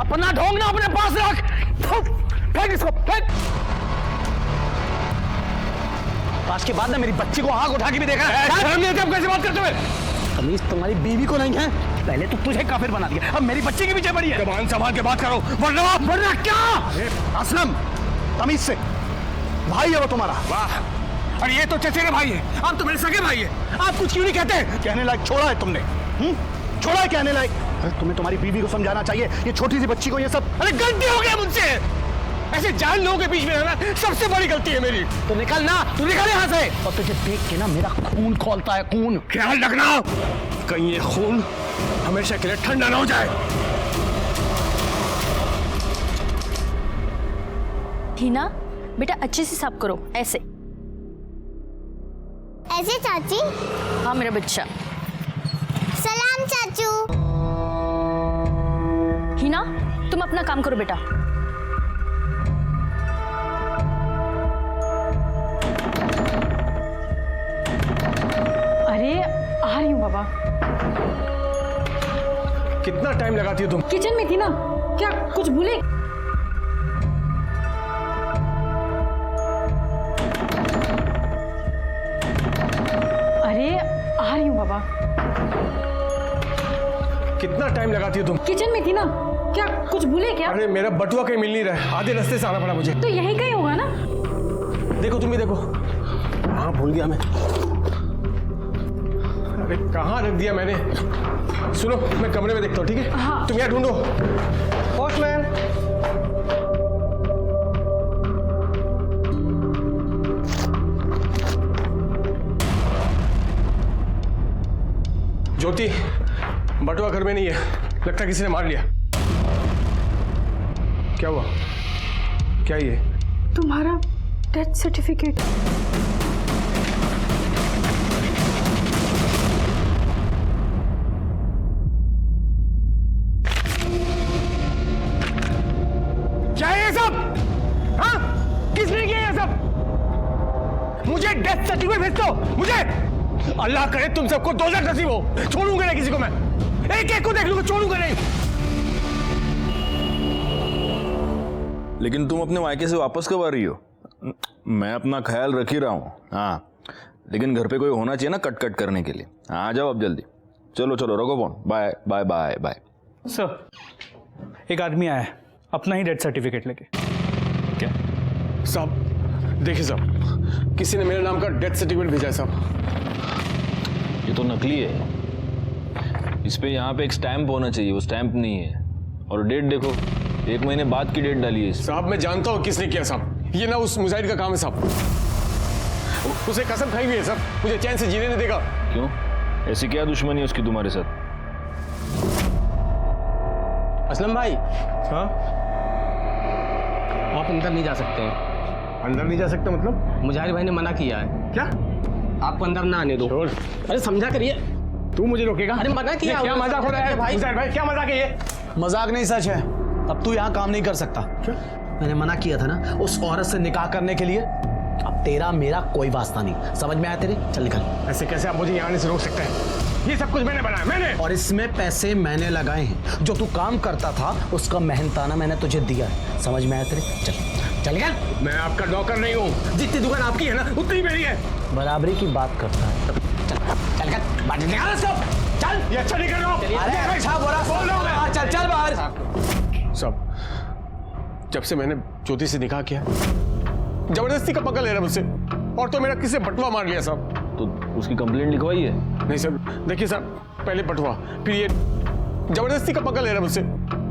अपना ढोंग ना अपने पास रख। फेंक इसको, फेंक। आज के बाद ना मेरी बच्ची को आंख उठा के भी देखा है। शर्म नहीं आती? अब कैसे बात करते हुए? तमीज तुम्हारी बीवी को नहीं है? पहले तो तुझे काफिर बना दिया, अब मेरी बच्ची के पीछे पड़ी है। जबान संभाल के बात करो, वरना क्या? असलम, तमीज से, भाई है वो तुम्हारा। वाह, और ये तो चचेरे भाई है, आप तो मेरे सगे भाई है। आप कुछ क्यों नहीं कहते? कहने लायक छोड़ा है तुमने, छोड़ा है कहने लायक। अरे तुम्हें तुम्हारी बीवी को समझाना चाहिए, ये छोटी सी बच्ची को ये सब। अरे गलती हो गई मुझसे, ऐसे जान लोगों के बीच में रहना सबसे बड़ी गलती है मेरी। तो निकल ना, तू निकल यहाँ से। और तुझे देख के ना मेरा खून खौलता है, खून। ख्याल रखना कहीं ये खून हमेशा के लिए ठंडा ना हो जाए। हिना बेटा अच्छे से साफ करो, ऐसे ऐसे चाची। हाँ मेरा बच्चा। सलाम चाचू। हिना तुम अपना काम करो बेटा। अरे आ रही हूँ बाबा। कितना टाइम लगाती हो तुम? किचन में थी ना, क्या कुछ भूले? अरे आ रही हूँ बाबा। कितना टाइम लगाती हो तुम? किचन में थी ना, क्या कुछ भूले क्या? अरे मेरा बटुआ कहीं मिल नहीं रहा है, आधे रास्ते से आना पड़ा मुझे। तो यही कहीं होगा ना। देखो तुम ही देखो। हाँ भूल गया मैं। अरे कहाँ रख दिया मैंने? सुनो मैं कमरे में देखता हूँ, ठीक है? हाँ। तुम यहाँ ढूंढो। पोस्टमैन। ज्योति, बटुआ घर में नहीं है, लगता किसी ने मार लिया। क्या हुआ? क्या ये? तुम्हारा डेथ सर्टिफिकेट। क्या है ये सब? हाँ? किसने किया ये सब? मुझे डेथ सर्टिफिकेट भेज दो, मुझे। अल्लाह करे तुम सबको दोज़ख नसीब हो। छोड़ूंगा नहीं किसी को मैं, एक एक को देख लूंगा, छोड़ूंगा नहीं। लेकिन तुम अपने मायके से वापस कब आ रही हो? मैं अपना ख्याल रख ही रहा हूँ। हाँ, लेकिन घर पे कोई होना चाहिए ना कट कट करने के लिए। हाँ आ जाओ अब जल्दी। चलो चलो रखो phone. Bye bye bye bye. Sir एक आदमी आया है अपना ही डेथ सर्टिफिकेट लेके। क्या साहब? देखिए साहब, किसी ने मेरे नाम का डेथ सर्टिफिकेट भेजा है साहब। ये तो नकली है। इस पे यहाँ पे एक स्टैंप होना चाहिए, वो स्टैंप नहीं है। और डेट देखो, 1 महीने बाद की डेट डाली है इस। साहब मैं जानता हूँ किसने किया साहब, ये ना उस मुजाहिद का काम है साहब। उसे कसम खाई हुई है साहब, मुझे चैन से जीने नहीं देगा। क्यों? ऐसी क्या दुश्मनी है उसकी तुम्हारे साथ? असलम भाई, हाँ? आप अंदर नहीं जा सकते हैं। अंदर नहीं जा सकता मतलब? मुजाहिर भाई ने मना किया है। क्या? आपको अंदर ना आने दो। छोड़। अरे समझा करिए। तू मुझे रोकेगा? अरे मना किया। क्या मजाक हो रहा है भाई? मुजाहिर भाई क्या मजाक है ये? मजाक नहीं सच है। अब तू यहाँ काम नहीं कर सकता। क्या? मैंने मना किया था ना उस औरत से निकाह करने के लिए। अब तेरा मेरा कोई वास्ता नहीं, समझ में आया तेरे? चल निकल। ऐसे कैसे आप मुझे यहाँ आने से रोक सकते हैं? ये सब कुछ मैंने बनाया, मैंने। और इसमें पैसे मैंने लगाए हैं, जो तू काम करता था उसका मेहनताना मैंने तुझे दिया है, समझ में आया तेरे? चल चल निकल। मैं आपका नौकर नहीं हूँ, जितनी दुकान आपकी है ना उतनी मेरी है। बराबरी की बात करता है। चल चल निकल, बाहर निकाल इसको। चल। ये अच्छा नहीं कर रहा हूँ। अरे अच्छा बोला, बोल रहा हूँ मैं। चल चल बाहर। सब जब से मैंने ज्योति से निकाह किया, जबरदस्ती का पकड़ ले रहा मुझसे, और तो मेरा किसी बटुआ मार लिया साहब। तो उसकी कंप्लेंट लिखवाई है? नहीं सर, देखिए सर, पहले बटुआ, फिर ये जबरदस्ती का पकड़ ले रहा मुझसे,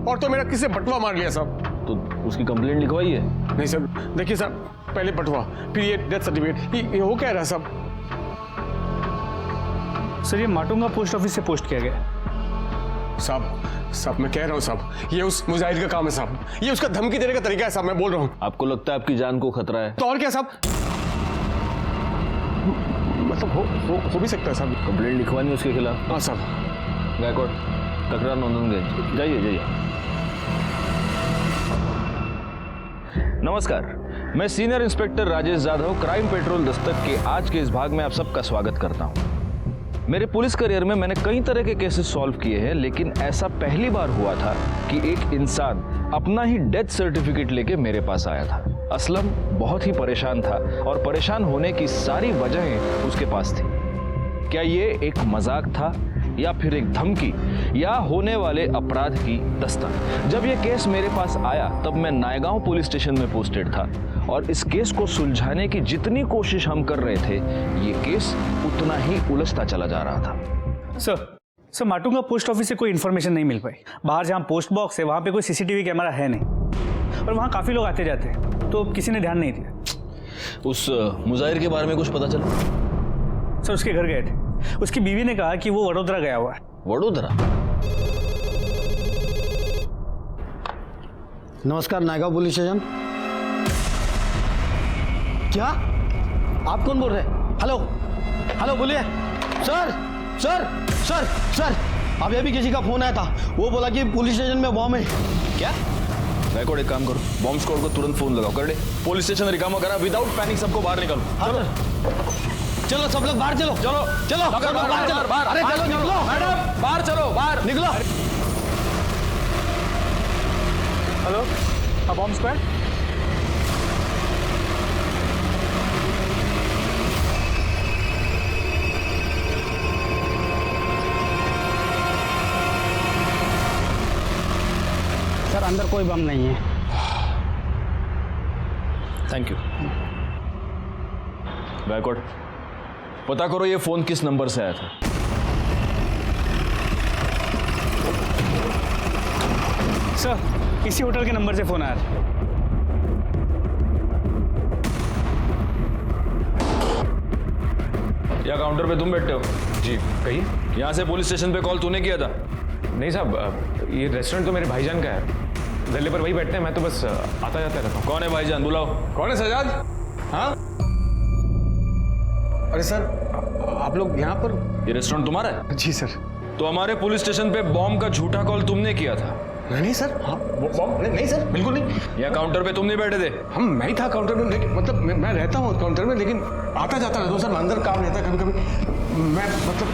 और तो मेरा किसी बटुआ मार लिया साहब। तो उसकी कंप्लेंट लिखवाई है? नहीं सर, देखिए सर, पहले बटुआ, फिर ये डेथ सर्टिफिकेट, ये हो क्या रहा साहब? सर ये माटुंगा पोस्ट ऑफिस से पोस्ट किया गया। साहब मैं कह रहा हूँ साहब, ये उस मुजाहिद का काम है साहब, ये उसका धमकी देने का तरीका है साहब, मैं बोल रहा हूँ। आपको लगता है आपकी जान को खतरा है? तो और क्या साहब? मतलब हो भी सकता है साहब। कंप्लेंट लिखवानी उसके खिलाफ? हाँ साहब। गायकवाड़ तकरार नोंदूंगे, जाइए जाइए। नमस्कार, मैं senior inspector Rajesh Jadhav, crime petrol Dastak के आज के इस भाग में आप सबका स्वागत करता हूं। मेरे पुलिस करियर में मैंने कई तरह के केसेस सॉल्व किए हैं, लेकिन ऐसा पहली बार हुआ था कि एक इंसान अपना ही डेथ सर्टिफिकेट लेके मेरे पास आया था। असलम बहुत ही परेशान था और परेशान होने की सारी वजहें उसके पास थी। क्या ये एक मजाक था या फिर एक धमकी या होने वाले अपराध की दस्तक? जब ये केस मेरे पास आया तब मैं नायगांव पुलिस स्टेशन में पोस्टेड था और इस केस को सुलझाने की जितनी कोशिश हम कर रहे थे, ये केस उतना ही उलझता चला जा रहा था। सर माटुंगा पोस्ट ऑफिस से कोई इन्फॉर्मेशन नहीं मिल पाई। बाहर जहाँ पोस्ट बॉक्स है वहाँ पे कोई सीसीटीवी कैमरा है नहीं और वहाँ काफ़ी लोग आते जाते हैं, तो किसी ने ध्यान नहीं दिया। उस मुजाहिर के बारे में कुछ पता चला? सर उसके घर गए थे, उसकी बीवी ने कहा कि वो वडोदरा गया हुआ है। वडोदरा? नमस्कार नायगांव पुलिस स्टेशन। क्या आप कौन बोल रहे हैं? हेलो हेलो बोलिए। सर सर सर सर अभी अभी किसी का फोन आया था, वो बोला कि पुलिस स्टेशन में बॉम्ब है। क्या? बैकवर्ड एक काम करो, बॉम्ब स्क्वाड को तुरंत फोन लगाओ, कर दे। पुलिस स्टेशन रिकामा करा, विदाउट पैनिक सबको बाहर निकलो। हाँ चलो सब लोग बाहर चलो। चलो चलो बाहर चलो। अरे चलो निकलो मैडम, बाहर चलो, बाहर निकलो। हेलो, हाँ बॉम्ब स्क्वाड। सर अंदर कोई बम नहीं है। Thank you. बैकवर्ड पता करो ये फोन किस नंबर से आया था। सर इसी होटल के नंबर से फोन आया था। या काउंटर पे तुम बैठे हो? जी कहिए। यहाँ से पुलिस स्टेशन पे कॉल तूने किया था? नहीं साहब, ये रेस्टोरेंट तो मेरे भाईजान का है, गले पर वही बैठते हैं, मैं तो बस आता जाता रहता हूँ। कौन है भाईजान, बुलाओ। कौन है सजाद? हाँ अरे सर आप लोग यहाँ पर? ये रेस्टोरेंट तुम्हारा है? जी सर। तो हमारे पुलिस स्टेशन पे बॉम्ब का झूठा कॉल तुमने किया था? नहीं सर, हाँ नहीं सर, बिल्कुल नहीं। या काउंटर पे तुम नहीं बैठे थे? हम मैं ही था काउंटर में, लेकिन मतलब मैं रहता हूँ काउंटर में, लेकिन आता जाता रहता हूँ सर, अंदर काम रहता है कभी कभी। मैं मतलब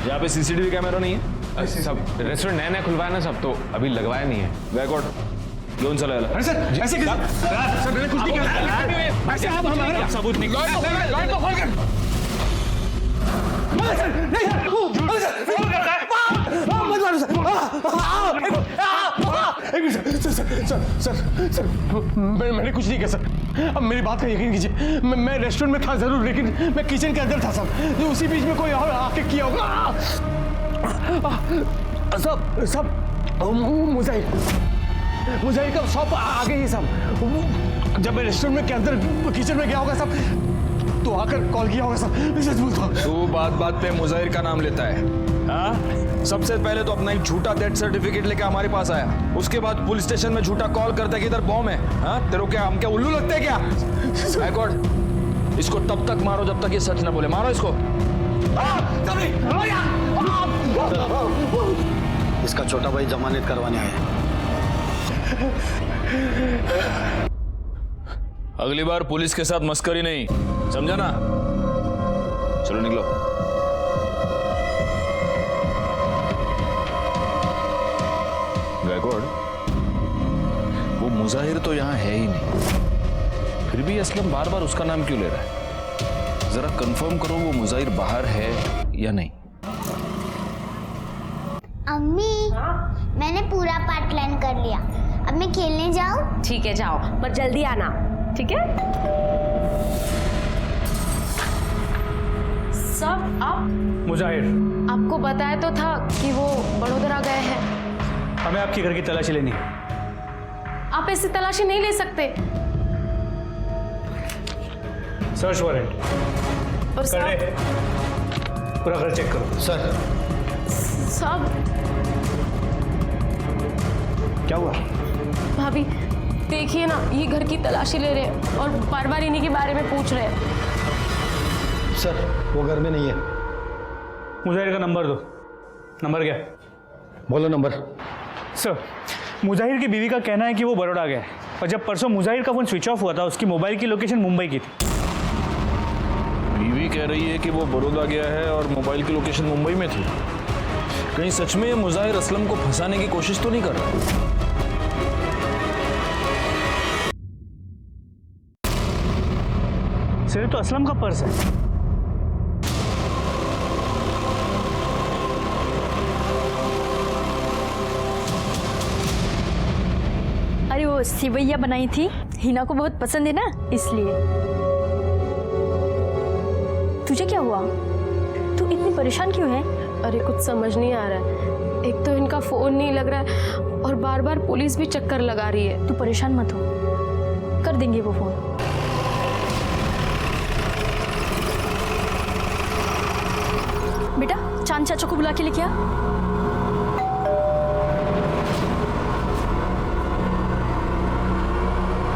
यहाँ पे सीसीटीवी कैमरा नहीं है? सब रेस्टोरेंट नया खुलवाया ना सब, तो अभी लगवाया नहीं है। बैकवर्ड क्यों चला? अरे सर ऐसे सर मैंने कुछ नहीं किया। ऐसे आप हमारे सबूत निकलो। लाइट तो खोल कर। मैंने कुछ नहीं किया सर, अब मेरी बात का यकीन कीजिए। मैं रेस्टोरेंट में था जरूर, लेकिन मैं किचन के अंदर था सर। उसी बीच में कोई और आके किया होगा। सब मुझे कब शॉप आ गई है सब। जब मैं रेस्टोरेंट में के अंदर किचन में गया होगा सब, तो आकर कॉल किया होगा सब। मैं सच बोलता हूँ। तू बात बात पे मुजाहिर का नाम लेता है? हाँ, सबसे पहले तो अपना एक झूठा डेथ सर्टिफिकेट लेके हमारे पास आया, उसके बाद पुलिस स्टेशन में झूठा कॉल करता है कि इधर बॉम्ब है। हाँ, तेरे क्या हम क्या उल्लू लगते हैं क्या? बैकवर्ड इसको तब तक मारो जब तक ये सच ना बोले। मारो इसको। इसका छोटा भाई जमानत करवाने आया है। अगली बार पुलिस के साथ मस्करी नहीं, समझा ना? चलो निकलो। गायकवाड़, वो मुजाहिर तो यहाँ है ही नहीं, फिर भी असलम बार बार उसका नाम क्यों ले रहा है? जरा कंफर्म करो वो मुजाहिर बाहर है या नहीं। अम्मी मैंने पूरा पार्ट प्लान कर लिया, अब मैं खेलने जाऊँ? ठीक है जाओ, पर जल्दी आना, ठीक है? सब आप मुजाहिर, आपको बताया तो था कि वो वडोदरा गए हैं। हमें आपके घर की तलाशी लेनी है। आप ऐसी तलाशी नहीं ले सकते। सर्च वारंट और कर सब ले, पूरा घर चेक करो। सर सब क्या हुआ? भाभी देखिए ना, ये घर की तलाशी ले रहे हैं और बार बार इन्हीं के बारे में पूछ रहे हैं। सर वो घर में नहीं है। मुजाहिर का नंबर दो। नंबर क्या? बोलो नंबर। सर मुजाहिर की बीवी का कहना है कि वो बड़ौदा गया है और जब परसों मुजाहिर का फोन स्विच ऑफ हुआ था उसकी मोबाइल की लोकेशन मुंबई की थी। बीवी कह कह रही है कि वो बड़ौदा गया है और मोबाइल की लोकेशन मुंबई में थी। कहीं सच में ये मुजाहिर असलम को फंसाने की कोशिश तो नहीं कर रहा? सर ये तो असलम का पर्स है। अरे वो सिवैया बनाई थी, हिना को बहुत पसंद है ना, इसलिए। तुझे क्या हुआ? तू इतनी परेशान क्यों है? अरे कुछ समझ नहीं आ रहा है। एक तो इनका फोन नहीं लग रहा है और बार बार पुलिस भी चक्कर लगा रही है। तू परेशान मत हो, कर देंगे वो फोन। बेटा चांद चाचा को बुला के लेके आ।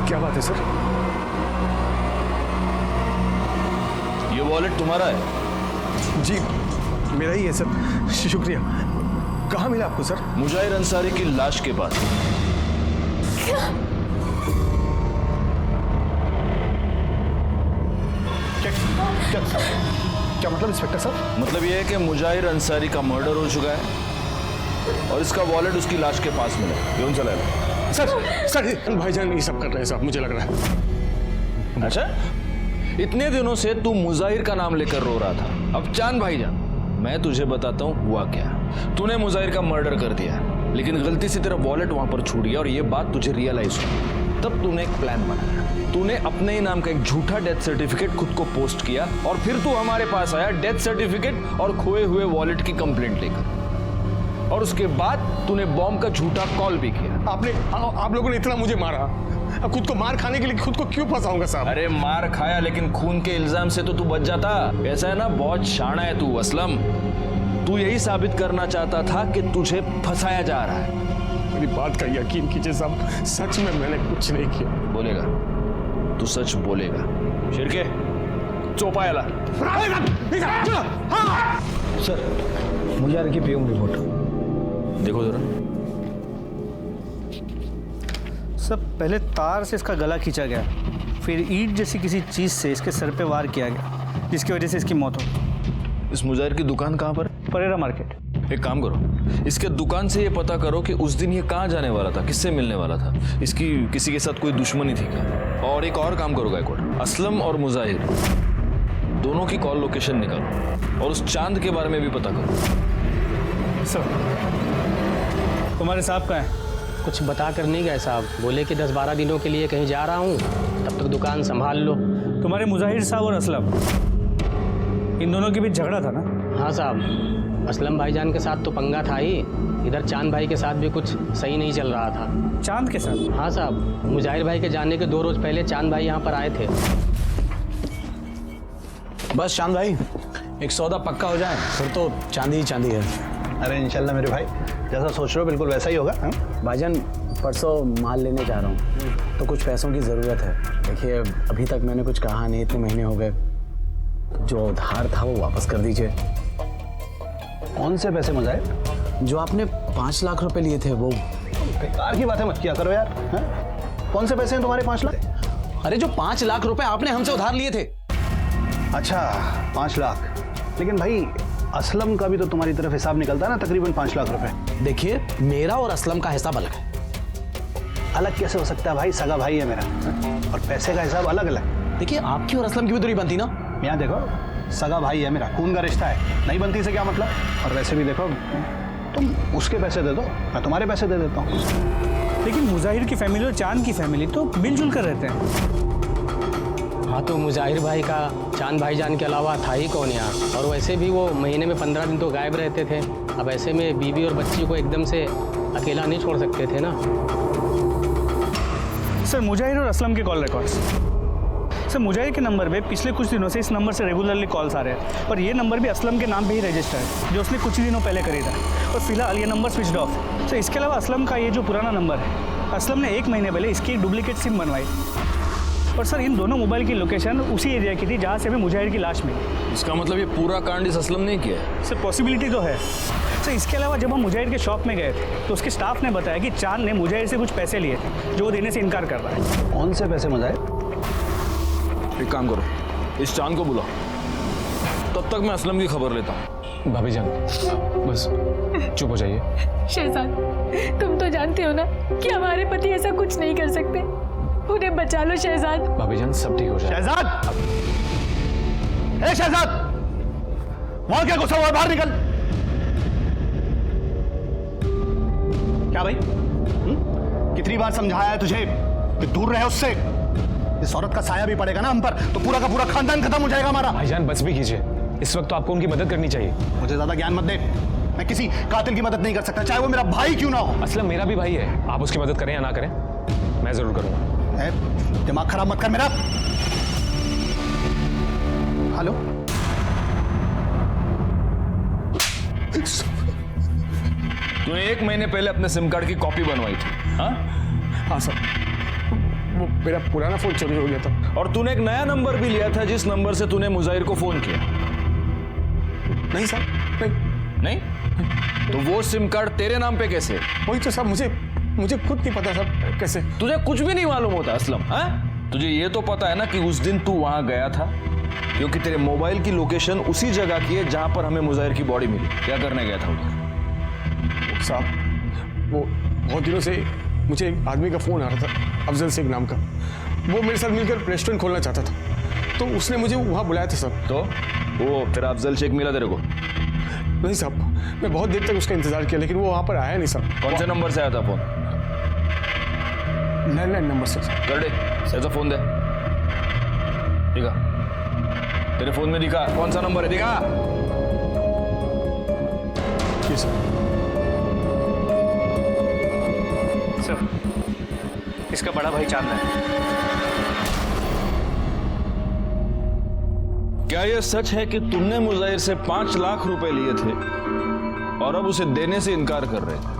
क्या बात है सर? ये वॉलेट तुम्हारा है? जी मेरा ही है सर, शुक्रिया। कहाँ मिला आपको सर? मुजाहिर अंसारी की लाश के पास। क्या मतलब इंस्पेक्टर साहब? मतलब ये है कि मुजाहिर अंसारी का मर्डर हो चुका है और इसका वॉलेट उसकी लाश के पास मिला। कौन चला है? सर भाईजान ये सब कर रहे हैं साहब, मुझे लग रहा है। अच्छा, इतने दिनों से तू मुजाहिर का नाम लेकर रो रहा था, अब चांद भाईजान। मैं तुझे बताता हूँ हुआ क्या। तूने मुजाहिर का मर्डर कर दिया, लेकिन गलती से तेरा वॉलेट वहां पर छूट गया और ये बात तुझे रियलाइज हुई। तब तूने एक प्लान बनाया। तूने अपने ही नाम का एक झूठा डेथ सर्टिफिकेट खुद को पोस्ट किया और फिर तू हमारे पास आया डेथ सर्टिफिकेट और खोए हुए वॉलेट की कंप्लेंट लेकर। और उसके बाद तूने बॉम्ब का झूठा कॉल भी किया। आप लोगों ने इतना मुझे मारा, अब खुद को मार खाने के लिए खुद को क्यों फंसाऊंगा साहब? अरे मार खाया, लेकिन खून के इल्जाम से तो तू बच जाता। ऐसा है ना, बहुत शाना है तू असलम। तू यही साबित करना चाहता था कि तुझे फंसाया जा रहा है। मेरी बात का यकीन कीजिए साहब, सच में मैंने कुछ नहीं किया। बोलेगा, तू सच बोलेगा। शिरके चौपायाला। सर मुजाहिर की पीएम रिपोर्ट देखो जरा। सब पहले तार से इसका गला खींचा गया, फिर ईंट जैसी किसी चीज से इसके सर पे वार किया गया, जिसकी वजह से इसकी मौत हो। इस मुजाहिर की दुकान कहाँ पर? परेरा मार्केट। एक काम करो, इसके दुकान से ये पता करो कि उस दिन ये कहाँ जाने वाला था, किससे मिलने वाला था, इसकी किसी के साथ कोई दुश्मनी थी क्या। और एक और काम करो गायकवाड़, असलम और मुजाहिर दोनों की कॉल लोकेशन निकालो और उस चांद के बारे में भी पता करो। सर तुम्हारे साहब कहाँ हैं? कुछ बता कर नहीं गए साहब, बोले कि 10-12 दिनों के लिए कहीं जा रहा हूँ, तब तक दुकान संभाल लो। तुम्हारे मुजाहिर साहब और असलम, इन दोनों के बीच झगड़ा था ना? हाँ साहब, असलम भाईजान के साथ तो पंगा था ही, इधर चांद भाई के साथ भी कुछ सही नहीं चल रहा था। चांद के साथ? हाँ साहब, मुजाहिर भाई के जाने के 2 रोज पहले चांद भाई यहाँ पर आए थे। बस चांद भाई एक सौदा पक्का हो जाए फिर तो चांदी ही चांदी है। अरे इंशाल्लाह मेरे भाई, जैसा सोच रहे हो बिल्कुल वैसा ही होगा। भाईजान परसों माल लेने जा रहा हूँ, तो कुछ पैसों की ज़रूरत है। देखिए अभी तक मैंने कुछ कहा नहीं, इतने महीने हो गए, जो उधार था वो वापस कर दीजिए। कौन से पैसे मुजाहिर? जो आपने 5 लाख रुपए लिए थे वो। बेकार की बातें मत किया करो यार। हैं? कौन से पैसे हैं तुम्हारे 5 लाख? अरे जो 5 लाख रुपए आपने हमसे उधार लिए थे। अच्छा 5 लाख, लेकिन भाई असलम का भी तो तुम्हारी तरफ हिसाब निकलता है ना, तकरीबन 5 लाख रुपए। देखिए मेरा और असलम का हिसाब अलग है। अलग कैसे हो सकता है भाई, सगा भाई है मेरा, और पैसे का हिसाब अलग अलग। देखिए आपकी और असलम की भी तो नहीं बनती ना। यहाँ देखो सगा भाई है मेरा, खून का रिश्ता है, नहीं बनती से क्या मतलब। और वैसे भी देखो तुम उसके पैसे दे दो, मैं तुम्हारे पैसे दे देता हूँ। लेकिन मुजाहिर की फैमिली और चांद की फैमिली तो मिलजुल कर रहते हैं। हाँ तो मुजाहिर भाई का चांद भाईजान के अलावा था ही कौन यहाँ, और वैसे भी वो महीने में 15 दिन तो गायब रहते थे। अब ऐसे में बीवी और बच्ची को एकदम से अकेला नहीं छोड़ सकते थे ना। सर मुजाहिर और असलम के कॉल रिकॉर्ड्स। सर मुजाहिर के नंबर पे पिछले कुछ दिनों से इस नंबर से रेगुलरली कॉल्स आ रहे हैं, और ये नंबर भी असलम के नाम पे ही रजिस्टर है, जो उसने कुछ ही दिनों पहले खरीदा, और फिलहाल ये नंबर स्विच्ड ऑफ। सर इसके अलावा असलम का ये जो पुराना नंबर है, असलम ने 1 महीने पहले इसकी एक डुप्लीकेट सिम बनवाई, और सर इन दोनों मोबाइल की लोकेशन उसी एरिया की थी जहाँ से हमें मुजाहिर की लाश मिली। इसका मतलब ये पूरा कांड इस असलम ने किया है? सर पॉसिबिलिटी तो है। सर इसके अलावा जब हम मुजाहिर के शॉप में गए थे तो उसके स्टाफ ने बताया कि चांद ने मुजाहिर से कुछ पैसे लिए थे, जो वो देने से इनकार कर रहा है। कौन से पैसे मुजाहिर? एक काम करो, इस चांद को बुलाओ। तब तक मैं असलम की खबर लेता हूँ। भाभी जान बस चुप हो जाइए। शहजाद, तुम तो जानते हो ना कि हमारे पति ऐसा कुछ नहीं कर सकते। उन्हें बचा लो शहजाद। भाभी जान सब ठीक हो जाए। शहजाद, ए शहजाद, वहां क्या गुस्सा हुआ? बाहर निकल। क्या भाई? कितनी बार समझाया है तुझे कि दूर रहे उससे? इस औरत का साया भी पड़ेगा ना हम पर तो पूरा का पूरा खानदान खत्म हो जाएगा हमारा। भाईजान बस भी कीजिए, इस वक्त तो आपको उनकी मदद करनी चाहिए। मुझे ज्यादा ज्ञान मत दे, मैं किसी कातिल की मदद नहीं कर सकता, चाहे वो मेरा भाई क्यों ना हो। असलम मेरा भी भाई है, आप उसकी मदद करें या ना करें मैं जरूर करूंगा। दिमाग खराब मत कर मेरा। हेलो, तूने 1 महीने पहले अपने सिम कार्ड की कॉपी बनवाई थी, हाँ? हाँ सर, वो मेरा पुराना फोन चोरी हो गया था। और तूने एक नया नंबर भी लिया था जिस नंबर से तूने मुजाहिर को फोन किया। नहीं सर, नहीं? तो वो सिम कार्ड तेरे नाम पे कैसे? वही तो साहब, मुझे खुद नहीं पता साहब कैसे। तुझे कुछ भी नहीं मालूम होता असलम, हाँ? तुझे ये तो पता है ना कि उस दिन तू वहां गया था क्योंकि तेरे मोबाइल की लोकेशन उसी जगह की है जहां पर हमें मुजाहिर की बॉडी मिली। क्या करने गया था उधर? साहब वो बहुत दिनों से मुझे एक आदमी का फोन आ रहा था, अफजल शेख नाम का। वो मेरे साथ मिलकर रेस्टोरेंट खोलना चाहता था, तो उसने मुझे वहाँ बुलाया था साहब। तो वो फिर अफजल शेख मिला तेरे को? नहीं साहब, मैं बहुत देर तक उसका इंतजार किया लेकिन वो वहाँ पर आया नहीं साहब। कौन से नंबर से आया था फोन? लैंडलाइन नंबर से। कर दे, ऐसा फोन दे, दिखा तेरे फोन में, दिखा कौन सा नंबर है, दिखा। जी सर। सर, इसका बड़ा भाई चांद है। क्या यह सच है कि तुमने मुजाहिर से 5 लाख रुपए लिए थे और अब उसे देने से इनकार कर रहे थे?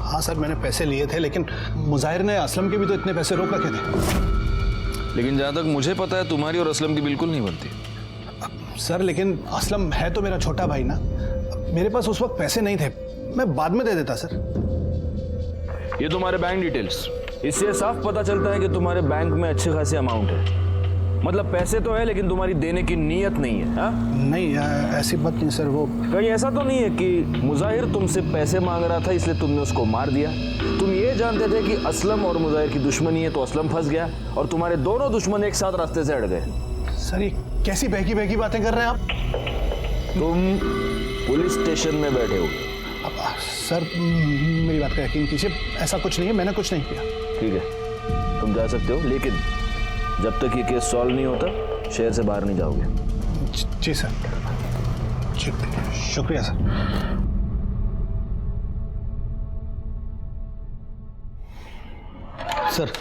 हाँ सर, मैंने पैसे लिए थे लेकिन मुजाहिर ने असलम के भी तो इतने पैसे रोक रखे थे। लेकिन जहां तक मुझे पता है तुम्हारी और असलम की बिल्कुल नहीं बनती। सर लेकिन असलम है तो मेरा छोटा भाई ना, मेरे पास उस वक्त पैसे नहीं थे, मैं बाद में दे देता सर। ये तुम्हारे बैंक डिटेल्स, इससे साफ पता चलता है कि तुम्हारे बैंक में अच्छे खासे अमाउंट है। मतलब पैसे तो है लेकिन तुम्हारी देने की नीयत नहीं है, हा? नहीं ऐसी बात नहीं सर। वो कहीं ऐसा तो नहीं है कि मुजाहिर तुमसे पैसे मांग रहा था इसलिए तुमने उसको मार दिया? तुम ये जानते थे कि असलम और मुजाहिर की दुश्मनी है तो असलम फंस गया और तुम्हारे दोनों दुश्मन एक साथ रास्ते से हट गए। सर ये कैसी बहकी बहकी बातें कर रहे हैं आप? तुम पुलिस स्टेशन में बैठे हो। सर मेरी बात का यकीन कीजिए, ऐसा कुछ नहीं है, मैंने कुछ नहीं किया। ठीक है, तुम जा सकते हो, लेकिन जब तक ये केस सॉल्व नहीं होता शहर से बाहर नहीं जाओगे। जी सर, शुक्रिया सर। सर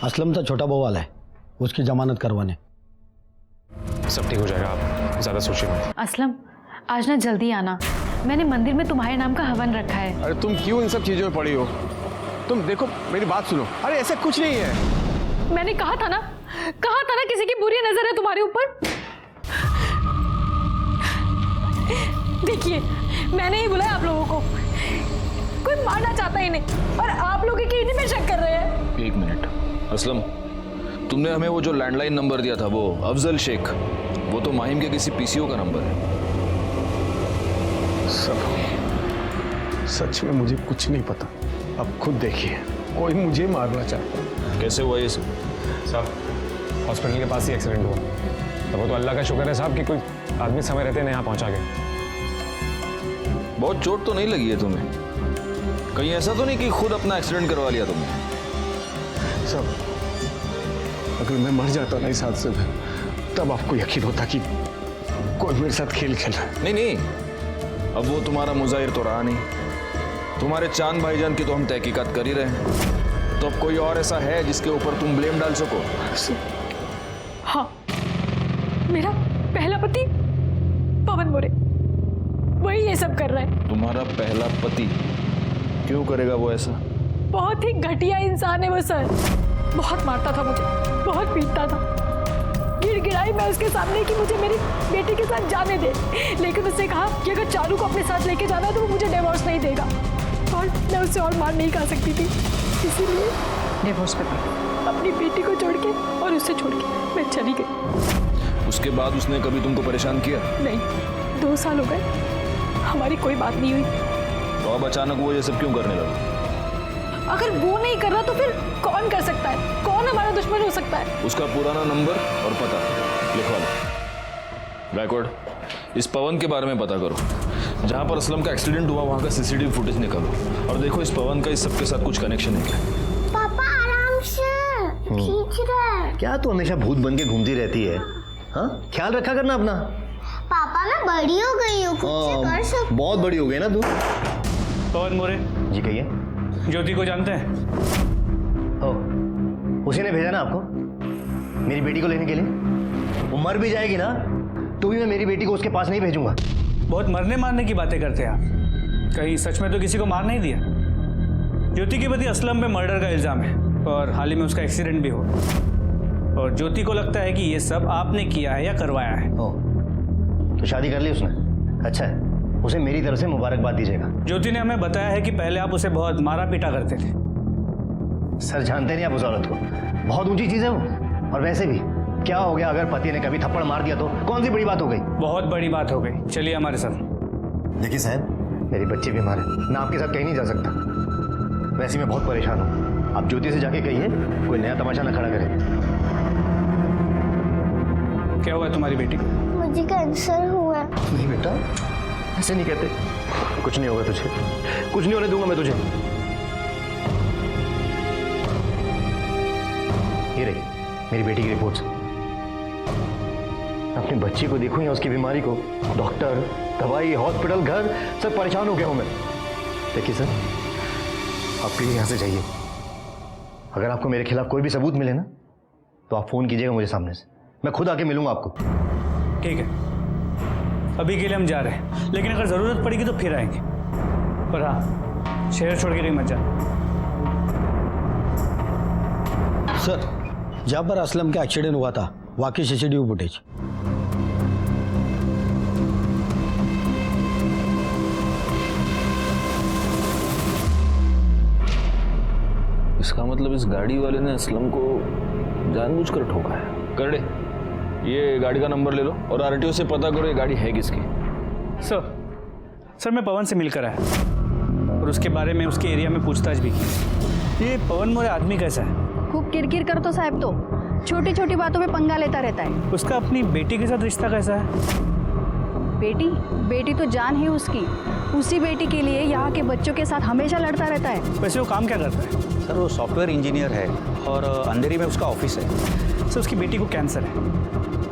असलम तो छोटा बवाल है, उसकी जमानत करवाने। सब ठीक हो जाएगा, आप ज्यादा सोचिए मत। असलम, आज ना जल्दी आना, मैंने मंदिर में तुम्हारे नाम का हवन रखा है। अरे तुम क्यों इन सब चीजों में पड़ी हो? तुम देखो मेरी बात सुनो। अरे ऐसा कुछ नहीं है। मैंने कहा था ना किसी की बुरी नजर है तुम्हारे ऊपर। देखिए, मैंने ही बुलाया आप लोगों को, कोई मारना चाहता ही नहीं और आप लोग इन्हीं में शक कर रहे हैं। 1 मिनट, असलम तुमने हमें वो जो लैंडलाइन नंबर दिया था वो अफजल शेख, वो तो माहिम के किसी पीसीओ का नंबर है। सच में मुझे कुछ नहीं पता। अब खुद देखिए, कोई मुझे मारना चाहता है। कैसे हुआ ये सब? साहब हॉस्पिटल के पास ही एक्सीडेंट हुआ। तो वो तो अल्लाह का शुक्र है साहब कि कोई आदमी समय रहते यहाँ पहुंचा गया। बहुत चोट तो नहीं लगी है तुम्हें? कहीं ऐसा तो नहीं कि खुद अपना एक्सीडेंट करवा लिया तुमने? सब अगर मैं मर जाता ना इस हादसे में, तब आपको यकीन होता कि कोई मेरे साथ खेल खेला। नहीं, अब वो तुम्हारा मुजाहिर तो रहा नहीं, तुम्हारे चांद भाईजान की तो हम तहकीकात कर ही रहे हैं। तो अब कोई और ऐसा है जिसके ऊपर तुम ब्लेम डाल सको? हाँ, मेरा पहला पति पवन मोरे, वही ये सब कर रहा है। तुम्हारा पहला पति? क्यों करेगा वो ऐसा? बहुत ही घटिया इंसान है वो सर। बहुत मारता था मुझे, बहुत पीटता था। गिड़गिड़ाई मैं उसके सामने कि मुझे मेरी बेटी के साथ जाने दे, लेकिन उसने कहा कि अगर चारू को अपने साथ लेके जाना है तो वो मुझे डिवोर्स नहीं देगा और मैं उससे और मार नहीं खा सकती थी, इसीलिए डिवोर्स पेपर अपनी बेटी को छोड़ के और उससे छोड़ के मैं चली गई। उसके बाद उसने कभी तुमको परेशान किया? नहीं, 2 साल हो गए, हमारी कोई बात नहीं हुई। तो अब अचानक वो ये सब क्यों करने लगा? अगर वो नहीं कर रहा तो फिर कौन कर सकता है? कौन हमारा दुश्मन हो सकता है? उसका पुराना नंबर और पता लिखवा लो। गायकवाड़, इस पवन के बारे में पता करो। जहां पर असलम का एक्सीडेंट हुआ वहां का सीसीटीवी फुटेज निकालो और देखो इस पवन का इस सबके साथ कुछ कनेक्शन है क्या? पापा आराम से खींच रहा है। क्या तू हमेशा भूत बन के घूमती रहती है? हाँ, ख्याल रखा करना अपना। पापा मैं बड़ी हो गई हूँ, खुद से कर सकती। बहुत बड़ी हो गई ना तू। पवन मोरे जी कहिए। ज्योति को जानते हैं? उसी ने भेजा ना आपको मेरी बेटी को लेने के लिए? वो मर भी जाएगी ना तो भी मैं मेरी बेटी को उसके पास नहीं भेजूंगा। बहुत मरने मारने की बातें करते हैं आप। कहीं सच में तो किसी को मार नहीं दिया? ज्योति के प्रति असलम पे मर्डर का इल्जाम है और हाल ही में उसका एक्सीडेंट भी हुआ और ज्योति को लगता है कि ये सब आपने किया है या करवाया है। तो शादी कर ली उसने? अच्छा है, उसे मेरी तरफ से मुबारकबाद दीजिएगा। ज्योति ने हमें बताया है कि पहले आप उसे बहुत मारा पीटा करते थे। सर जानते नहीं आप उस औरत को, बहुत ऊंची चीज है वो। और वैसे भी क्या हो गया अगर पति ने कभी थप्पड़ मार दिया तो कौन सी बड़ी बात हो गई? बहुत बड़ी बात हो गई। चलिए हमारे साथ। देखिए साहब, मेरी बच्ची बीमार है, मैं आपके साथ कहीं नहीं जा सकता। वैसे मैं बहुत परेशान हूँ, आप ज्योति से जाके कहिए कोई नया तमाशा ना खड़ा करे। क्या हुआ तुम्हारी बेटी को? मुझे कैंसर हुआ है। नहीं बेटा, ऐसे नहीं कहते। कुछ नहीं होगा तुझे, कुछ नहीं होने दूंगा मैं तुझे। ये रही मेरी बेटी की रिपोर्ट्स। अपनी बच्ची को देखूं या उसकी बीमारी को, डॉक्टर, दवाई, हॉस्पिटल, घर, सब परेशान हो गया हूं मैं। देखिए सर, आप प्लीज यहां से जाइए। अगर आपको मेरे खिलाफ कोई भी सबूत मिले ना तो आप फोन कीजिएगा मुझे सामने से, मैं खुद आके मिलूंगा आपको। ठीक है, अभी के लिए हम जा रहे हैं, लेकिन अगर जरूरत पड़ेगी तो फिर आएंगे। पर हाँ, शहर छोड़ के कहीं मत जाना। सर, जहाँ पर असलम का एक्सीडेंट हुआ था वहाँ की सीसीटीवी फुटेज। इसका मतलब इस गाड़ी वाले ने असलम को जानबूझकर ठोका है। करड़े, ये गाड़ी का नंबर ले लो और आरटीओ से पता करो ये गाड़ी है किसकी। सर मैं पवन से मिलकर आया और उसके बारे में उसके एरिया में पूछताछ भी की। ये पवन मोरे आदमी कैसा है? खूब किरकिर कर तो साहब, तो छोटी छोटी बातों में पंगा लेता रहता है। उसका अपनी बेटी के साथ रिश्ता कैसा है? बेटी तो जान है उसकी। उसी बेटी के लिए यहाँ के बच्चों के साथ हमेशा लड़ता रहता है। वैसे वो काम क्या करता है? सर वो सॉफ्टवेयर इंजीनियर है और अंधेरी में उसका ऑफिस है। सर उसकी बेटी को कैंसर है,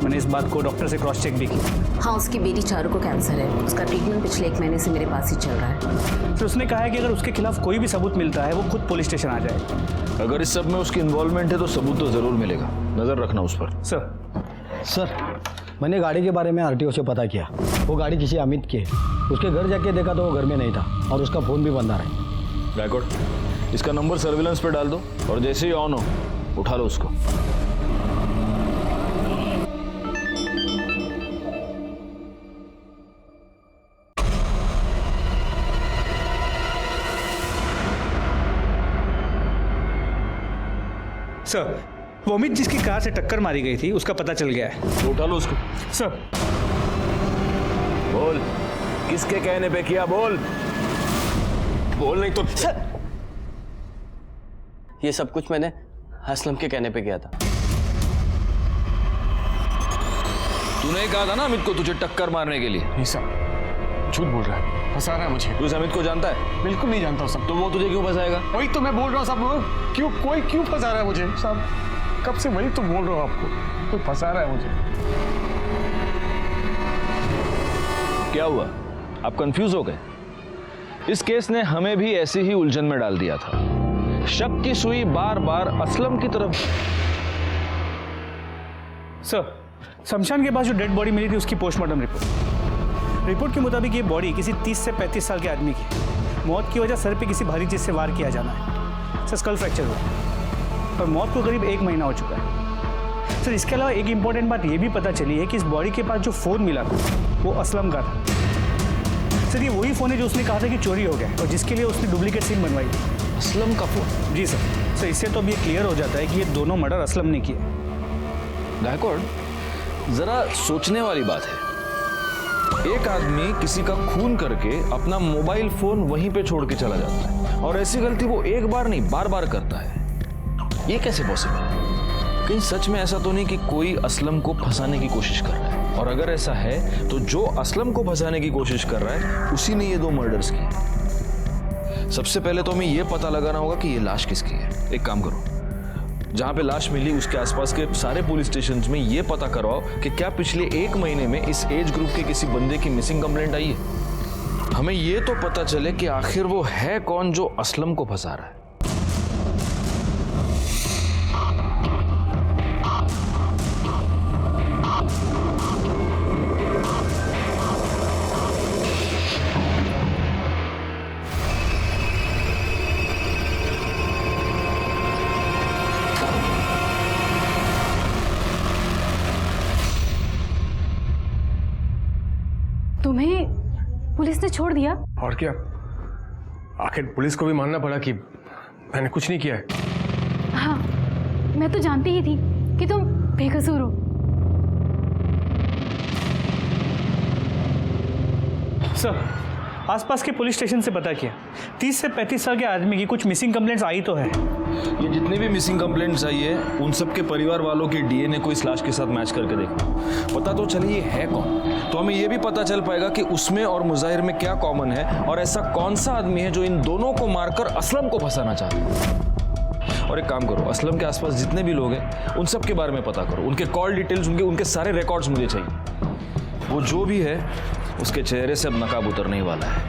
मैंने इस बात को डॉक्टर से क्रॉस चेक भी किया। हाँ, उसकी बेटी चारू को कैंसर है। उसका ट्रीटमेंट पिछले 1 महीने से मेरे पास ही चल रहा है। तो उसने कहा है कि अगर उसके खिलाफ कोई भी सबूत मिलता है वो खुद पुलिस स्टेशन आ जाए। अगर इस सब में उसकी इन्वॉल्वमेंट है तो सबूत तो जरूर मिलेगा, नजर रखना उस पर। सर, मैंने गाड़ी के बारे में आरटीओ से पता किया। वो गाड़ी किसी अमित की है। उसके घर जाके देखा तो वो घर में नहीं था और उसका फोन भी बंद आ रहा है। गायकवाड़, इसका नंबर सर्विलेंस पे डाल दो और जैसे ही ऑन हो उठा लो उसको। सर, वो अमित जिसकी कार से टक्कर मारी गई थी उसका पता चल गया है। तो उठा लो उसको। सर, बोल, किसके कहने पे किया? बोल नहीं तो। सर, ये सब कुछ मैंने असलम के कहने पे किया था। तूने कहा था ना अमित को तुझे टक्कर मारने के लिए। नहीं साहब, झूठ बोल रहा है, फंसा रहा है मुझे। तू इस अमित को जानता है? बिल्कुल नहीं जानता साहब। तो वो तुझे क्यों फंसाएगा? वही तो मैं बोल रहा हूँ साहब, कोई क्यों फंसा रहा है मुझे साहब? कब से वही तो बोल रहा हूँ आपको, कोई फंसा रहा है मुझे। क्या हुआ, आप कंफ्यूज हो गए? इस केस ने हमें भी ऐसी ही उलझन में डाल दिया था। शक की सुई बार बार असलम की तरफ। सर, शमशान के पास जो डेड बॉडी मिली थी उसकी पोस्टमार्टम रिपोर्ट के मुताबिक ये बॉडी किसी 30 से 35 साल के आदमी की। मौत की वजह सर पे किसी भारी चीज से वार किया जाना है। सर, स्कल फ्रैक्चर हुआ और मौत को करीब 1 महीना हो चुका है। सर, इसके अलावा एक इंपॉर्टेंट बात ये भी पता चली है कि इस बॉडी के पास जो फोन मिला था वो असलम का था। सर, ये वही फोन है जो उसने कहा था कि चोरी हो गया और जिसके लिए उसने डुप्लीकेट सिम बनवाई थी। असलम का फोन? जी सर। इससे तो अब ये क्लियर हो जाता है कि ये दोनों मर्डर असलम ने किए। गायकवाड़, जरा सोचने वाली बात है। एक आदमी किसी का खून करके अपना मोबाइल फोन वहीं पे छोड़ के चला जाता है, और ऐसी गलती वो एक बार नहीं बार बार करता है। ये कैसे पॉसिबल है? कहीं सच में ऐसा तो नहीं कि कोई असलम को फंसाने की कोशिश कर रहा है? और अगर ऐसा है तो जो असलम को फंसाने की कोशिश कर रहा है उसी ने ये 2 मर्डर्स किए। सबसे पहले तो हमें ये पता लगाना होगा कि ये लाश किसकी है। एक काम करो, जहां पे लाश मिली उसके आसपास के सारे पुलिस स्टेशंस में ये पता करवाओ कि क्या पिछले 1 महीने में इस एज ग्रुप के किसी बंदे की मिसिंग कंप्लेंट आई है। हमें ये तो पता चले कि आखिर वो है कौन जो असलम को फंसा रहा है। तुम्हें पुलिस ने छोड़ दिया? और क्या, आखिर पुलिस को भी मानना पड़ा कि मैंने कुछ नहीं किया है। हाँ, मैं तो जानती ही थी कि तुम बेकसूर हो। सर, आसपास के पुलिस स्टेशन से पता किया, 30 से 35 साल के आदमी की कुछ मिसिंग कंप्लेंट्स आई तो है। ये जितने भी मिसिंग कंप्लेंट्स आई है उन सब के परिवार वालों के डीएनए को इस लाश के साथ मैच करके देखो, पता तो चले ये है कौन। तो हमें ये भी पता चल पाएगा कि उसमें और मुजाहिर में क्या कॉमन है, और ऐसा कौन सा आदमी है जो इन दोनों को मारकर असलम को फंसाना चाहता है। और एक काम करो, असलम के आसपास जितने भी लोग हैं उन सब के बारे में पता करो, उनके कॉल डिटेल्स, उनके सारे रिकॉर्ड्स मुझे चाहिए। वो जो भी है उसके चेहरे से अब नकाब उतरने ही वाला है।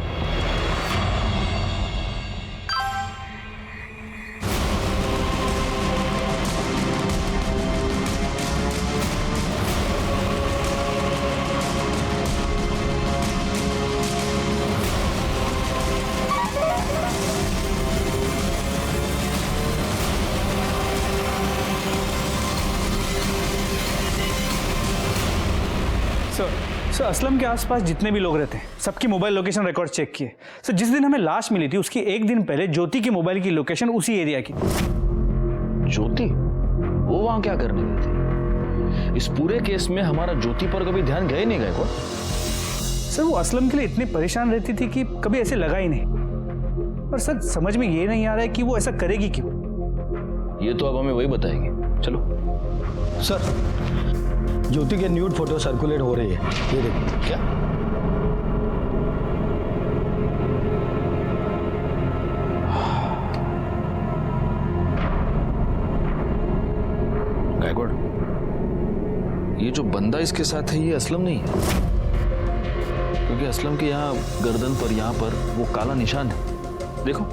सर, असलम के आसपास जितने भी लोग रहते हैं सबकी मोबाइल लोकेशन रिकॉर्ड चेक किए। सर, जिस दिन हमें लाश मिली थी उसकी 1 दिन पहले ज्योति की मोबाइल की लोकेशन उसी एरिया की। ज्योति? वो वहां क्या करने गई थी? इस पूरे केस में हमारा ज्योति पर कभी ध्यान गए नहीं गए को? सर, वो असलम के लिए इतनी परेशान रहती थी कि कभी ऐसे लगा ही नहीं। और सर, समझ में ये नहीं आ रहा है कि वो ऐसा करेगी क्यों। ये तो अब हमें वही बताएगी। चलो। सर, ज्योति के न्यूड फोटो सर्कुलेट हो रही है, ये देखो। क्या? गायकवाड़, ये जो बंदा इसके साथ है ये असलम नहीं है, क्योंकि असलम के यहाँ गर्दन पर, यहाँ पर वो काला निशान है। देखो,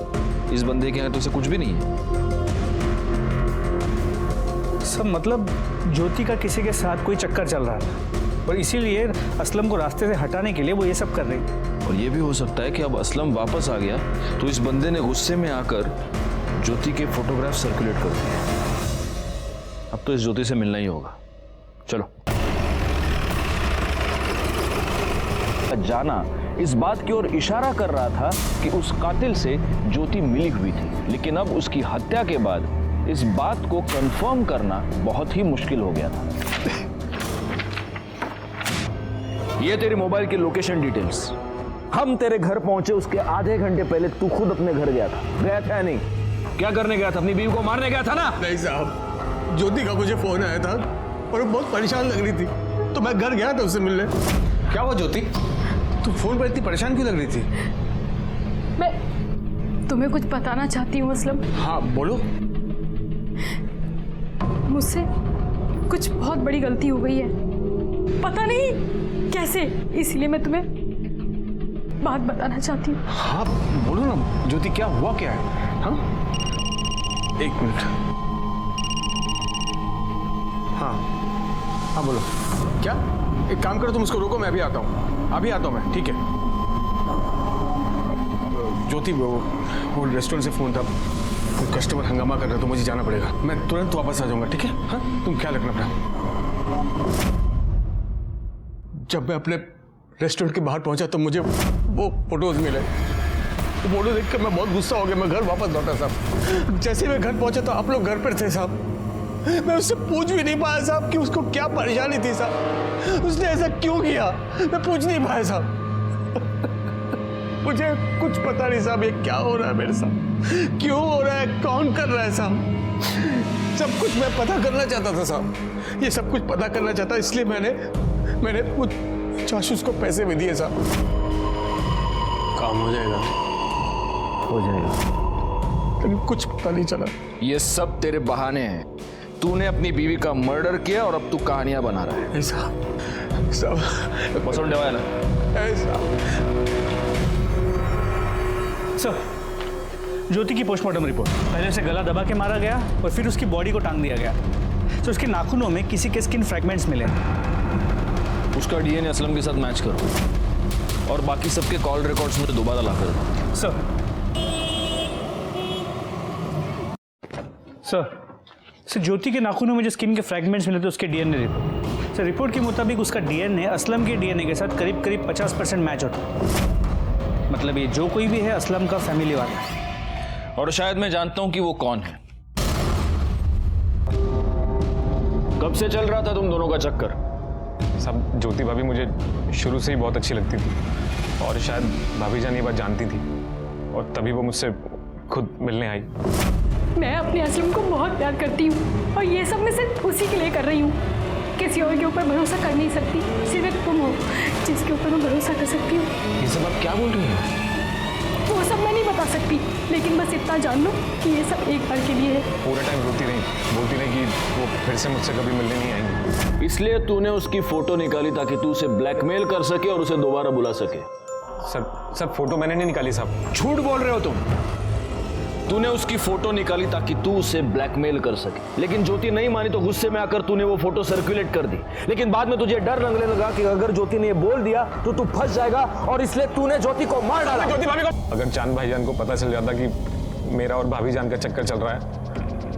इस बंदे के यहाँ तो उसे कुछ भी नहीं है। सब मतलब ज्योति का किसी के साथ कोई चक्कर चल रहा था और इसीलिए असलम को रास्ते से हटाने के लिए वो ये सब कर रही थी। और ये भी हो सकता है कि अब असलम वापस आ गया तो इस बंदे ने गुस्से में आकर ज्योति के फोटोग्राफ सर्कुलेट कर दिए। अब तो इस ज्योति से मिलना ही होगा। चलो। जाना इस बात की ओर इशारा कर रहा था कि उस कातिल से ज्योति मिली हुई थी, लेकिन अब उसकी हत्या के बाद इस बात को कंफर्म करना बहुत ही मुश्किल हो गया था। ये तेरी मोबाइल की लोकेशन डिटेल्स। हम तेरे घर पहुंचे उसके आधे घंटे पहले तू खुद अपने घर गया था या नहीं? क्या करने गया था? अपनी बीवी को मारने गया था ना? नहीं साहब, ज्योति का मुझे फोन आया था और वो बहुत परेशान लग रही थी तो मैं घर गया था उससे मिलने। क्या हुआ ज्योति, तू फोन पर इतनी परेशान क्यों लग रही थी? मैं तुम्हें कुछ बताना चाहती हूँ असलम। हाँ बोलो। मुझसे कुछ बहुत बड़ी गलती हो गई है, पता नहीं कैसे, इसलिए मैं तुम्हें बात बताना चाहती हूँ। हाँ बोलो ना ज्योति, क्या हुआ क्या है? हाँ 1 मिनट। हाँ हाँ बोलो। क्या? एक काम करो, तुम उसको रोको, मैं अभी आता हूँ। अभी आता हूँ मैं, ठीक है? ज्योति, वो रेस्टोरेंट से फोन था, कोई कस्टमर हंगामा कर रहा तो मुझे जाना पड़ेगा। मैं तुरंत वापस आ जाऊंगा, ठीक है? हाँ, तुम ख्याल रखना अपना। जब मैं अपने रेस्टोरेंट के बाहर पहुंचा तो मुझे वो फोटोज मिले। वो फोटो देख कर मैं बहुत गुस्सा हो गया। मैं घर वापस लौटा साहब। जैसे मैं घर पहुंचा तो आप लोग घर पर थे साहब। मैं उससे पूछ भी नहीं पाया साहब कि उसको क्या परेशानी थी साहब, उसने ऐसा क्यों किया, मैं पूछ नहीं पाया साहब। मुझे कुछ पता नहीं साहब, ये क्या हो रहा है मेरे साथ, क्यों हो रहा है, कौन कर रहा है साहब। सब कुछ मैं पता करना चाहता था साहब, ये सब कुछ पता करना चाहता, इसलिए मैंने कुछ जासूस को पैसे भी दिए साहब। काम हो जाएगा, हो जाएगा, लेकिन कुछ पता नहीं चला। ये सब तेरे बहाने हैं। तूने अपनी बीवी का मर्डर किया और अब तू कहानियां बना रहा है। सब पसंद है सर, ज्योति की पोस्टमार्टम रिपोर्ट, पहले उसे गला दबा के मारा गया और फिर उसकी बॉडी को टांग दिया गया। तो उसके नाखूनों में किसी के स्किन फ्रैगमेंट्स मिले। उसका डीएनए असलम के साथ मैच करो और बाकी सबके कॉल रिकॉर्ड्स में दोबारा ला कर। सर ज्योति के नाखूनों में जो स्किन के फ्रैगमेंट्स मिले थे उसके डीएनए रिपोर्ट, सर रिपोर्ट के मुताबिक उसका डीएनए असलम के डीएनए के साथ करीब करीब 50% मैच होता। मतलब ये जो कोई भी है असलम का फैमिली वाला है। और शायद मैं जानता हूं कि वो कौन है। कब से चल रहा था तुम दोनों का चक्कर? सब ज्योति भाभी मुझे शुरू से ही बहुत अच्छी लगती थी और शायद भाभी जान ये बात जानती थी और तभी वो मुझसे खुद मिलने आई। मैं अपने असलम को बहुत प्यार करती हूँ और ये सब मैं सिर्फ उसी के लिए कर रही हूँ। किसी और के ऊपर भरोसा कर नहीं सकती, सिर्फ एक तुम हो जिसके ऊपर मैं भरोसा कर सकती हूँ। ये सब आप क्या बोल रही हैं? वो सब मैं नहीं बता सकती, लेकिन बस इतना जान लो कि ये सब एक बार के लिए है। पूरा टाइम रोती रही, बोलती रही कि वो फिर से मुझसे कभी मिलने नहीं आएंगी। इसलिए तूने उसकी फोटो निकाली ताकि तू उसे ब्लैकमेल कर सके और उसे दोबारा बुला सके। सर फोटो मैंने नहीं निकाली साहब। झूठ बोल रहे हो तुम। तूने उसकी फोटो निकाली ताकि तू उसे ब्लैकमेल कर सके, लेकिन ज्योति नहीं मानी तो गुस्से में आकर तूने वो फोटो सर्कुलेट कर दी। लेकिन बाद में तुझे डर लगने लगा कि अगर ज्योति ने ये बोल दिया तो तू फंस जाएगा और इसलिए तूने ज्योति को मार डाला। ज्योति भाभी को अगर चांद भाईजान को पता चल जाता कि मेरा और भाभी जान का चक्कर चल रहा है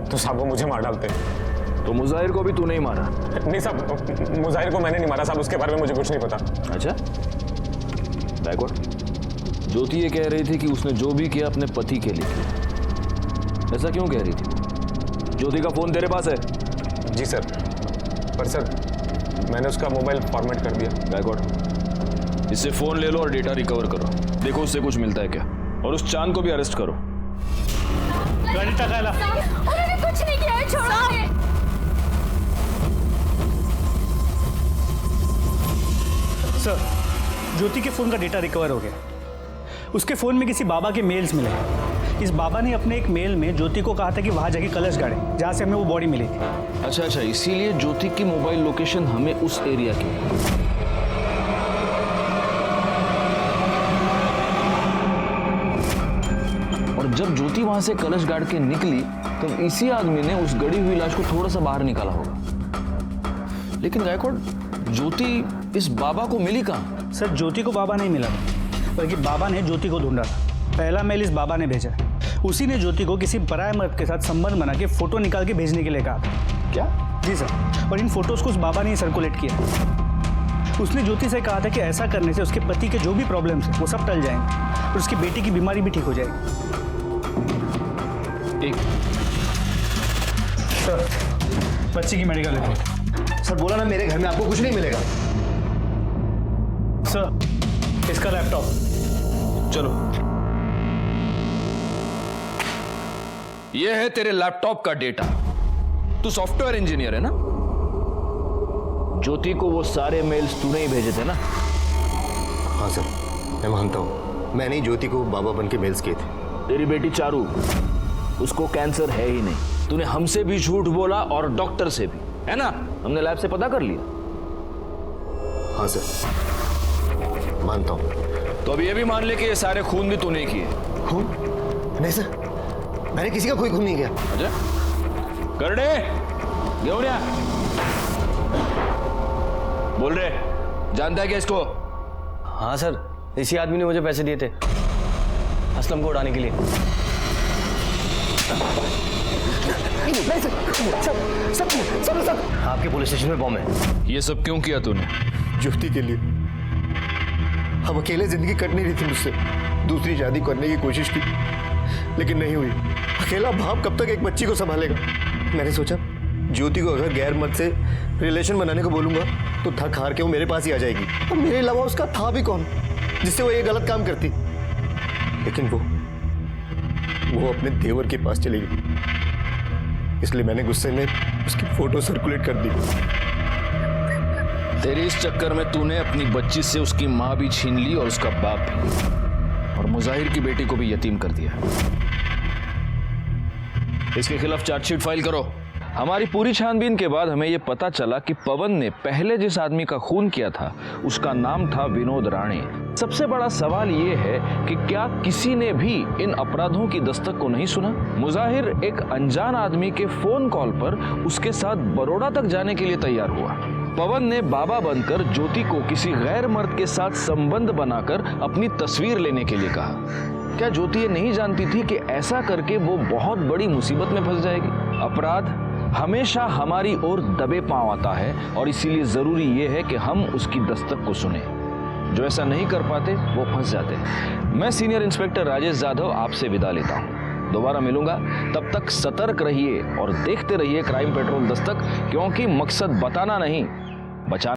तो साहब वो मुझे मार डालते। तो मुजाहिर को भी तू नहीं मारा? नहीं साहब, मुजाहिर को मैंने नहीं मारा साहब, उसके बारे में मुझे कुछ नहीं पता। अच्छा, बैकवर्ड। ज्योति ये कह रही थी कि उसने जो भी किया अपने पति के लिए किया। ऐसा क्यों कह रही थी? ज्योति का फोन तेरे पास है? जी सर, पर सर मैंने उसका मोबाइल फॉर्मेट कर दिया। बैकवर्ड, इससे फोन ले लो और डेटा रिकवर करो, देखो उससे कुछ मिलता है क्या, और उस चांद को भी अरेस्ट करो। गाड़ी टकाला। उन्होंने कुछ नहीं किया है, छोड़ो। सर, ज्योति के फोन का डेटा रिकवर हो गया। उसके फोन में किसी बाबा के मेल्स मिले। इस बाबा ने अपने एक मेल में ज्योति को कहा था कि वहां जाके कलश गाड़े जहां से हमें वो बॉडी मिली थी। अच्छा, इसीलिए ज्योति की मोबाइल लोकेशन हमें उस एरिया की। और जब ज्योति वहां से कलश गाड़ के निकली तब इसी आदमी ने उस गड़ी हुई लाश को थोड़ा सा बाहर निकाला होगा। लेकिन गायकवाड़, ज्योति इस बाबा को मिली कहां? सर, ज्योति को बाबा नहीं मिला, बल्कि बाबा ने ज्योति को ढूंढा था। पहला मेल इस बाबा ने भेजा। उसी ने ज्योति को किसी पराये मर्द के साथ संबंध बना के फोटो निकाल के भेजने के लिए कहा था। क्या? जी सर, और इन फोटोज को उस बाबा ने सर्कुलेट किया। उसने ज्योति से कहा था कि ऐसा करने से उसके पति के जो भी प्रॉब्लम्स हैं वो सब टल जाएंगे और उसकी बेटी की बीमारी भी ठीक हो जाएगी। एक सर, बच्ची की मेडिकल रिपोर्ट। सर बोला ना मेरे घर में आपको कुछ नहीं मिलेगा। सर, इसका लैपटॉप। चलो, ये है तेरे लैपटॉप का डेटा। तू सॉफ्टवेयर इंजीनियर है ना? ज्योति को वो सारे मेल्स तूने ही भेजे थे ना? हाँ सर, मैं मानता हूँ, मैंने ही ज्योति को बाबा बन के मेल्स किए थे। तेरी बेटी चारू, उसको कैंसर है ही नहीं। तूने हमसे भी झूठ बोला और डॉक्टर से भी, है ना? हमने लैब से पता कर लिया। हाँ सर, मानता हूँ। तो अब ये भी मान ले कि ये सारे खून भी तूने किए। खून? नहीं सर, मैंने किसी का कोई खून नहीं किया। अच्छा, करडे घेऊन या। बोल रहे, जानता है क्या इसको? हाँ सर, इसी आदमी ने मुझे पैसे दिए थे असलम को उड़ाने के लिए। सब आपके पुलिस स्टेशन में बॉम्ब है। ये सब क्यों किया तूने? ज्योति के लिए। हम अकेले जिंदगी कट नहीं रही थी मुझसे। दूसरी शादी करने की कोशिश की लेकिन नहीं हुई। अकेला बाप कब तक एक बच्ची को संभालेगा? मैंने सोचा ज्योति को अगर गैर मर्द से रिलेशन बनाने को बोलूंगा तो थक हार के वो मेरे पास ही आ जाएगी। और मेरे अलावा उसका था भी कौन जिससे वो ये गलत काम करती। लेकिन वो अपने देवर के पास चली गई, इसलिए मैंने गुस्से में उसकी फोटो सर्कुलेट कर दी। तेरे इस चक्कर में तूने अपनी बच्ची से उसकी माँ भी छीन ली और उसका बाप भी, और मुजाहिर की बेटी को भी यतीम कर दिया। इसके खिलाफ चार्जशीट फाइल करो। हमारी पूरी छानबीन के बाद हमें यह पता चला कि पवन ने पहले जिस आदमी का खून किया था उसका नाम था विनोद राणे। सबसे बड़ा सवाल यह है कि क्या किसी ने भी इन अपराधों की दस्तक को नहीं सुना? मुजाहिर एक अनजान आदमी के फोन कॉल पर उसके साथ बड़ौदा तक जाने के लिए तैयार हुआ। पवन ने बाबा बनकर ज्योति को किसी गैर मर्द के साथ संबंध बनाकर अपनी तस्वीर लेने के लिए कहा। क्या ज्योति ये नहीं जानती थी कि ऐसा करके वो बहुत बड़ी मुसीबत में फंस जाएगी? अपराध हमेशा हमारी ओर दबे पांव आता है और इसीलिए जरूरी ये है कि हम उसकी दस्तक को सुने। जो ऐसा नहीं कर पाते वो फंस जाते। मैं सीनियर इंस्पेक्टर राजेश यादव आपसे विदा लेता हूँ। दोबारा मिलूंगा, तब तक सतर्क रहिए और देखते रहिए क्राइम पेट्रोल दस्तक, क्योंकि मकसद बताना नहीं, बचाना।